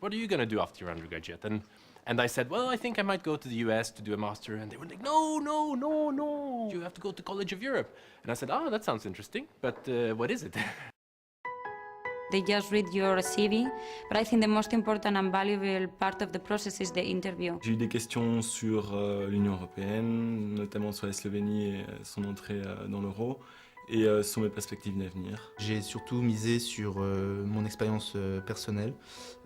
What are you going to do after your undergraduate? And I said, well, I think I might go to the US to do a master. And they were like, no, no, no, no. You have to go to College of Europe. And I said, oh, that sounds interesting. But what is it? They just read your CV, but I think the most important and valuable part of the process is the interview. J'ai eu des questions sur l'Union européenne, notamment sur la Slovénie et son entrée dans l'euro, et sur mes perspectives d'avenir. J'ai surtout misé sur mon expérience personnelle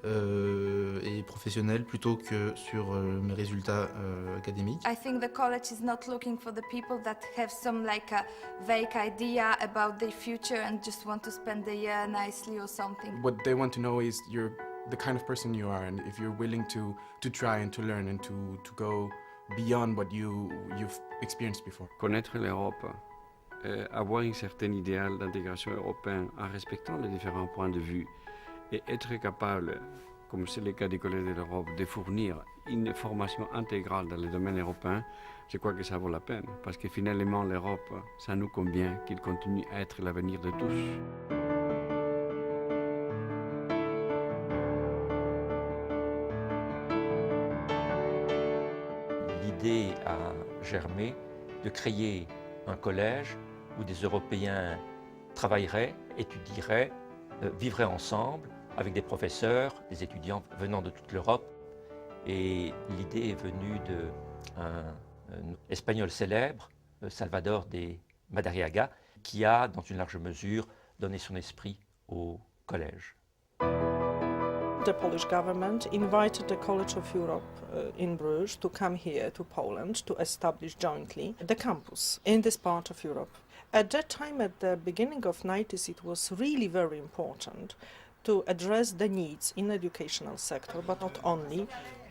et professionnelle plutôt que sur mes résultats académiques. I think the college is not looking for the people that have some like a vague idea about their future and just want to spend the year nicely or something. What they want to know is you're the kind of person you are, and if you're willing to try and to learn and to go beyond what you've experienced before. Connaître l'Europe, avoir une certaine idéal d'intégration européenne en respectant les différents points de vue et être capable, comme c'est le cas du Collège de l'Europe, de fournir une formation intégrale dans le domaine européen, je crois que ça vaut la peine. Parce que finalement, l'Europe, ça nous convient qu'il continue à être l'avenir de tous. L'idée a germé de créer un collège où des Européens travailleraient, étudieraient, vivraient ensemble avec des professeurs, des étudiants venant de toute l'Europe. Et l'idée est venue d'un Espagnol célèbre, Salvador de Madariaga, qui a, dans une large mesure, donné son esprit au collège. The Polish government invited the College of Europe in Bruges to come here to Poland to establish jointly the campus in this part of Europe. At that time, at the beginning of 90s, it was really very important to address the needs in the educational sector, but not only,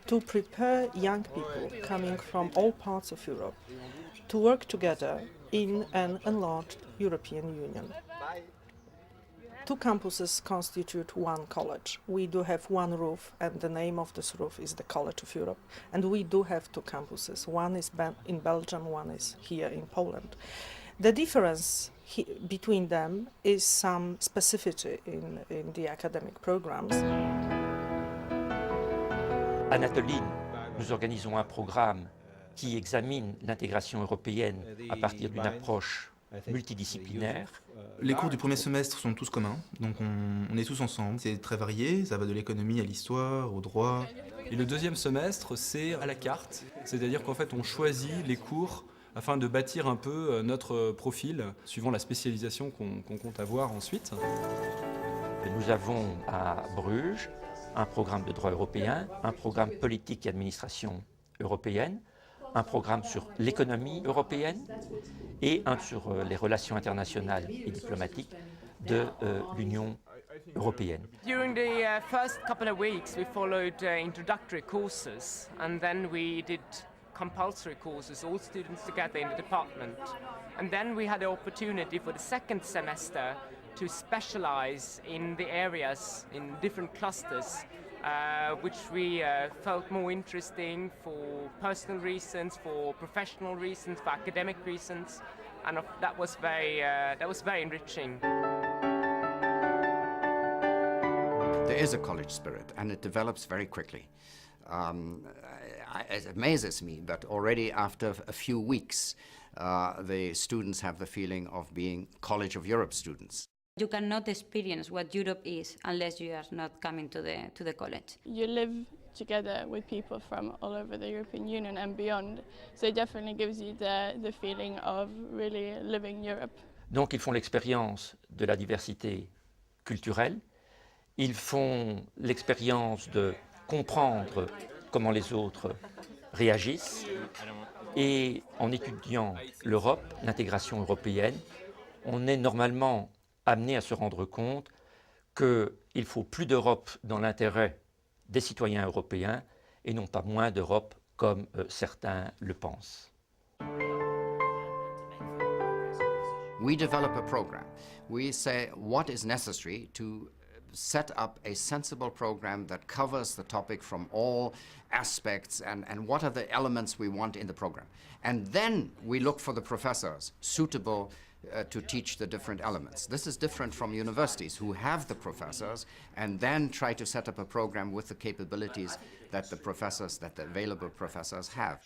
to prepare young people coming from all parts of Europe to work together in an enlarged European Union. Two campuses constitute one college. We do have one roof, and the name of this roof is the College of Europe. And we do have two campuses. One is in Belgium, one is here in Poland. The difference between them is some specificity in the academic programs. À Natoline, nous organisons un programme qui examine l'intégration européenne à partir d'une approche multidisciplinaire. Les cours du premier semestre sont tous communs, donc on est tous ensemble. C'est très varié, ça va de l'économie à l'histoire, au droit. Et le deuxième semestre, c'est à la carte, c'est-à-dire qu'en fait on choisit les cours afin de bâtir un peu notre profil, suivant la spécialisation qu'on compte avoir ensuite. Nous avons à Bruges un programme de droit européen, un programme politique et administration européenne, un programme sur l'économie européenne et un sur les relations internationales et diplomatiques de l'Union européenne. During the first couple of weeks we followed introductory courses and then we did compulsory courses, all students together in the department. And then we had the opportunity for the second semester to specialize in the areas, in different clusters, which we felt more interesting for personal reasons, for professional reasons, for academic reasons, and that was very enriching. There is a college spirit, and it develops very quickly. It amazes me that already after a few weeks, the students have the feeling of being College of Europe students. You cannot experience what Europe is unless you are not coming to the college. You live together with people from all over the European Union and beyond, so it definitely gives you the feeling of really living Europe. Donc ils font l'expérience de la diversité culturelle, ils font l'expérience de comprendre comment les autres réagissent, et en étudiant l'Europe, l'intégration européenne, on est normalement amené à se rendre compte qu'il faut plus d'Europe dans l'intérêt des citoyens européens et non pas moins d'Europe comme certains le pensent. We develop a program. We say what is necessary to set up a sensible program that covers the topic from all aspects and what are the elements we want in the program. And then we look for the professors suitable to teach the different elements. This is different from universities who have the professors and then try to set up a program with the capabilities that the available professors have.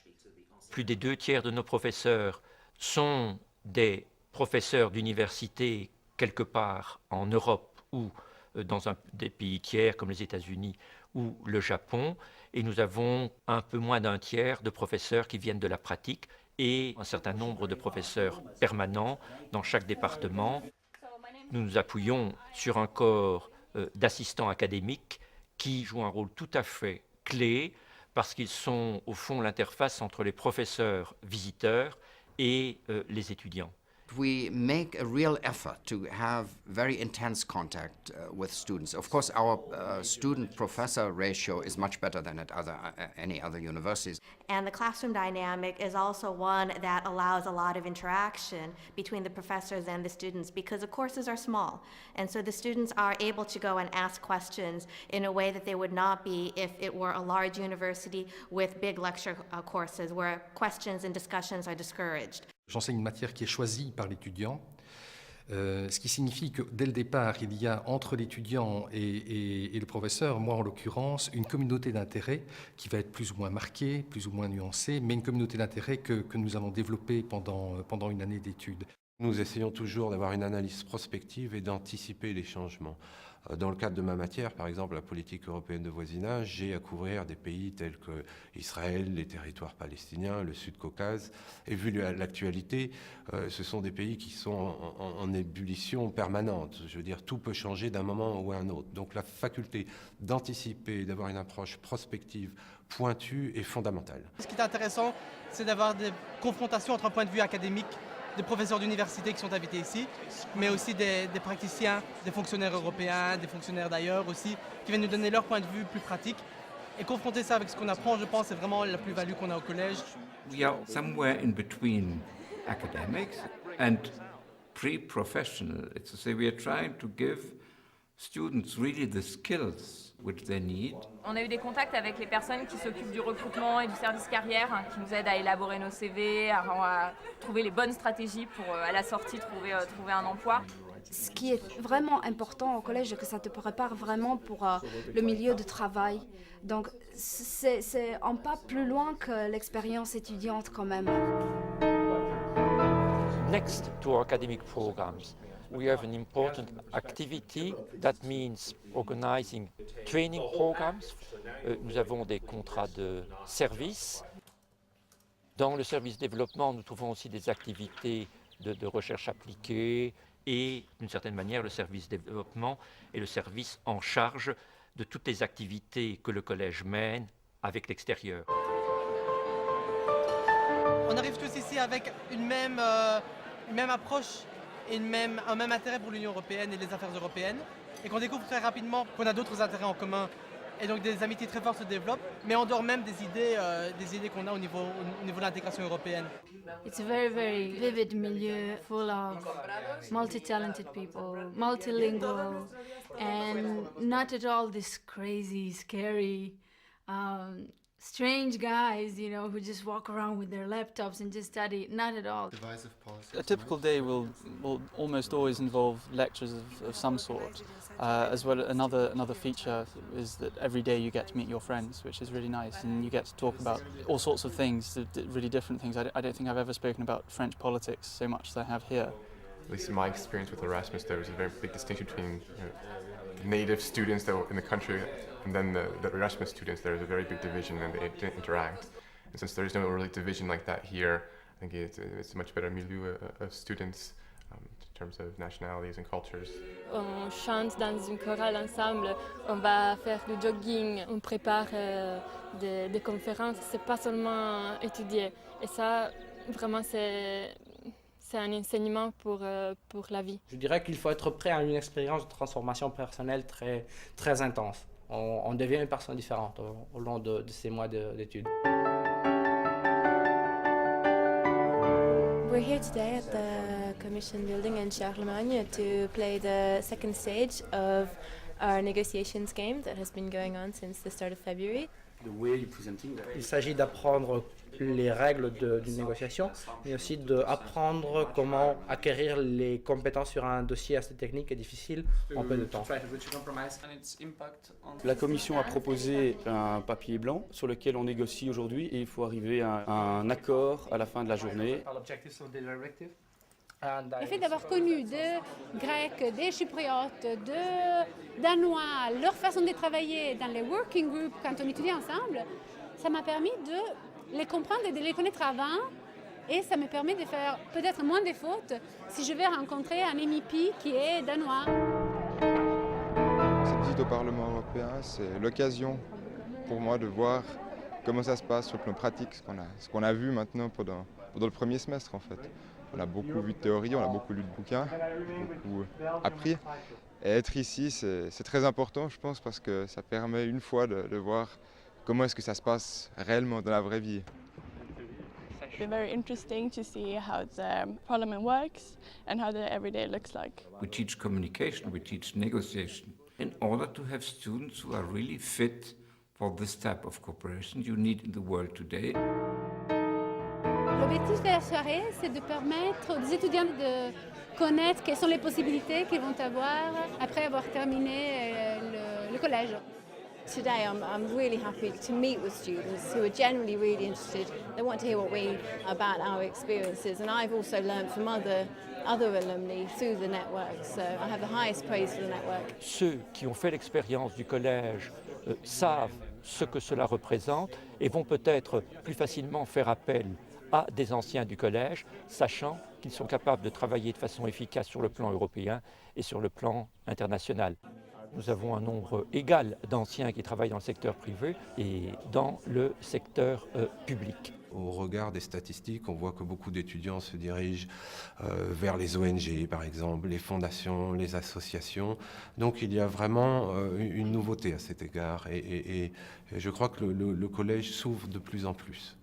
Plus des 2 tiers de nos professeurs sont des professeurs d'université quelque part en Europe ou dans des pays tiers comme les États-Unis ou le Japon, et nous avons un peu moins d'1 tiers de professeurs qui viennent de la pratique et un certain nombre de professeurs permanents dans chaque département. Nous nous appuyons sur un corps d'assistants académiques qui jouent un rôle tout à fait clé parce qu'ils sont au fond l'interface entre les professeurs visiteurs et les étudiants. We make a real effort to have very intense contact with students. Of course, our student-professor ratio is much better than at any other universities. And the classroom dynamic is also one that allows a lot of interaction between the professors and the students because the courses are small. And so the students are able to go and ask questions in a way that they would not be if it were a large university with big lecture courses where questions and discussions are discouraged. J'enseigne une matière qui est choisie par l'étudiant, ce qui signifie que dès le départ, il y a entre l'étudiant et le professeur, moi en l'occurrence, une communauté d'intérêt qui va être plus ou moins marquée, plus ou moins nuancée, mais une communauté d'intérêt que nous allons développer pendant une année d'études. Nous essayons toujours d'avoir une analyse prospective et d'anticiper les changements. Dans le cadre de ma matière, par exemple, la politique européenne de voisinage, j'ai à couvrir des pays tels que Israël, les territoires palestiniens, le Sud-Caucase. Et vu l'actualité, ce sont des pays qui sont en ébullition permanente. Je veux dire, tout peut changer d'un moment ou à un autre. Donc la faculté d'anticiper, d'avoir une approche prospective pointue est fondamentale. Ce qui est intéressant, c'est d'avoir des confrontations entre un point de vue académique, des professeurs d'université qui sont invités ici, mais aussi des praticiens, des fonctionnaires européens, des fonctionnaires d'ailleurs aussi, qui viennent nous donner leur point de vue plus pratique. Et confronter ça avec ce qu'on apprend, je pense, c'est vraiment la plus-value qu'on a au collège. We are somewhere in between academics and pre-professional. It's to say we are trying to give students really the skills which they need. On a eu des contacts avec les personnes qui s'occupent du recrutement et du service carrière, qui nous aident à élaborer nos CV, à trouver les bonnes stratégies pour à la sortie trouver un emploi. Ce qui est vraiment important au collège, c'est que ça te prépare vraiment pour le milieu de travail. Donc c'est un pas plus loin que l'expérience étudiante quand même. Next to our academic programs, we have an important activity that means organizing training programs. Nous avons des contrats de service. Dans le service développement, nous trouvons aussi des activités de recherche appliquée et, d'une certaine manière, le service développement est le service en charge de toutes les activités que le collège mène avec l'extérieur. On arrive tous ici avec une même approche et un même intérêt pour l'Union européenne et les affaires européennes, et qu'on découvre très rapidement qu'on a d'autres intérêts en commun. Et donc des amitiés très fortes se développent, mais en dehors même des idées qu'on a au niveau de l'intégration européenne. It's a very, very vivid milieu full of multi-talented people, multilingual, and not at all this crazy, scary, strange guys, you know, who just walk around with their laptops and just study. Not at all. A typical day will almost always involve lectures of some sort. As well, another feature is that every day you get to meet your friends, which is really nice, and you get to talk about all sorts of things, really different things. I don't think I've ever spoken about French politics so much as I have here. At least in my experience with Erasmus, there was a very big distinction between the native students that were in the country and then the Erasmus students. There is a very big division and they didn't interact. And since there is no really division like that here, I think it's a much better milieu of students in terms of nationalities and cultures. On chante dans une chorale ensemble, on va faire du jogging, on prépare des conférences, c'est pas seulement étudier. Et ça, vraiment, c'est un enseignement pour la vie. Je dirais qu'il faut être prêt à une expérience de transformation personnelle très, très intense. On devient une personne différente au long de ces mois d'études. We're here today at the Commission building in Charlemagne to play the second stage of our negotiations game that has been going on since the start of February. Il s'agit d'apprendre les règles d'une négociation, mais aussi d'apprendre comment acquérir les compétences sur un dossier assez technique et difficile en peu de temps. La Commission a proposé un papier blanc sur lequel on négocie aujourd'hui et il faut arriver à un accord à la fin de la journée. Le fait d'avoir connu des Grecs, des Chypriotes, des Danois, leur façon de travailler dans les working groups quand on étudie ensemble, ça m'a permis de les comprendre et de les connaître avant. Et ça me permet de faire peut-être moins de fautes si je vais rencontrer un MEP qui est danois. Cette visite au Parlement européen, c'est l'occasion pour moi de voir comment ça se passe sur le plan pratique, ce qu'on a vu maintenant pendant le premier semestre en fait. On a beaucoup vu de théorie, on a beaucoup lu de bouquins, beaucoup appris. Et être ici, c'est très important, je pense, parce que ça permet une fois de voir comment est-ce que ça se passe réellement dans la vraie vie. It's been very interesting to see how the parliament works and how the everyday looks like. We teach communication, we teach negotiation. In order to have students who are really fit for this type of cooperation you need in the world today. L'objectif de la soirée, c'est de permettre aux étudiants de connaître quelles sont les possibilités qu'ils vont avoir après avoir terminé le collège. Today I'm really happy to meet with students who are generally really interested. They want to hear what we about our experiences, and I've also learned from other alumni through the network, so I have the highest praise for the network. Ceux qui ont fait l'expérience du collège savent ce que cela représente et vont peut-être plus facilement faire appel à des anciens du collège, sachant qu'ils sont capables de travailler de façon efficace sur le plan européen et sur le plan international. Nous avons un nombre égal d'anciens qui travaillent dans le secteur privé et dans le secteur public. Au regard des statistiques, on voit que beaucoup d'étudiants se dirigent vers les ONG, par exemple, les fondations, les associations. Donc il y a vraiment une nouveauté à cet égard et je crois que le collège s'ouvre de plus en plus.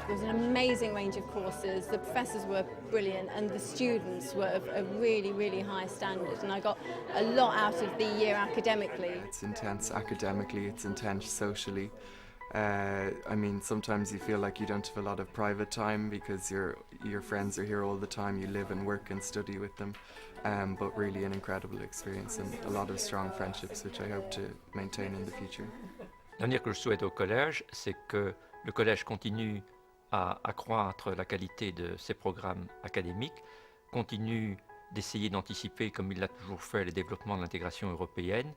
There was an amazing range of courses, the professors were brilliant and the students were of a really, really high standard, and I got a lot out of the year academically. It's intense academically, it's intense socially. I mean, sometimes you feel like you don't have a lot of private time because your friends are here all the time, you live and work and study with them, but really an incredible experience and a lot of strong friendships which I hope to maintain in the future. L'avenir que je souhaite au collège, c'est que le collège continue à accroître la qualité de ses programmes académiques, continue d'essayer d'anticiper, comme il l'a toujours fait, le développement de l'intégration européenne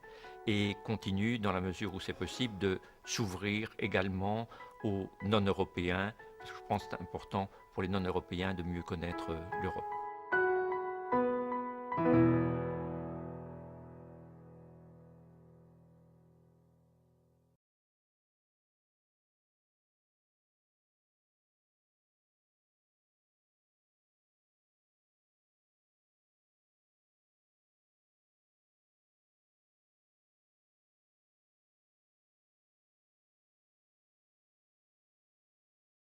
et continue, dans la mesure où c'est possible, de s'ouvrir également aux non-européens, parce que je pense que c'est important pour les non-européens de mieux connaître l'Europe.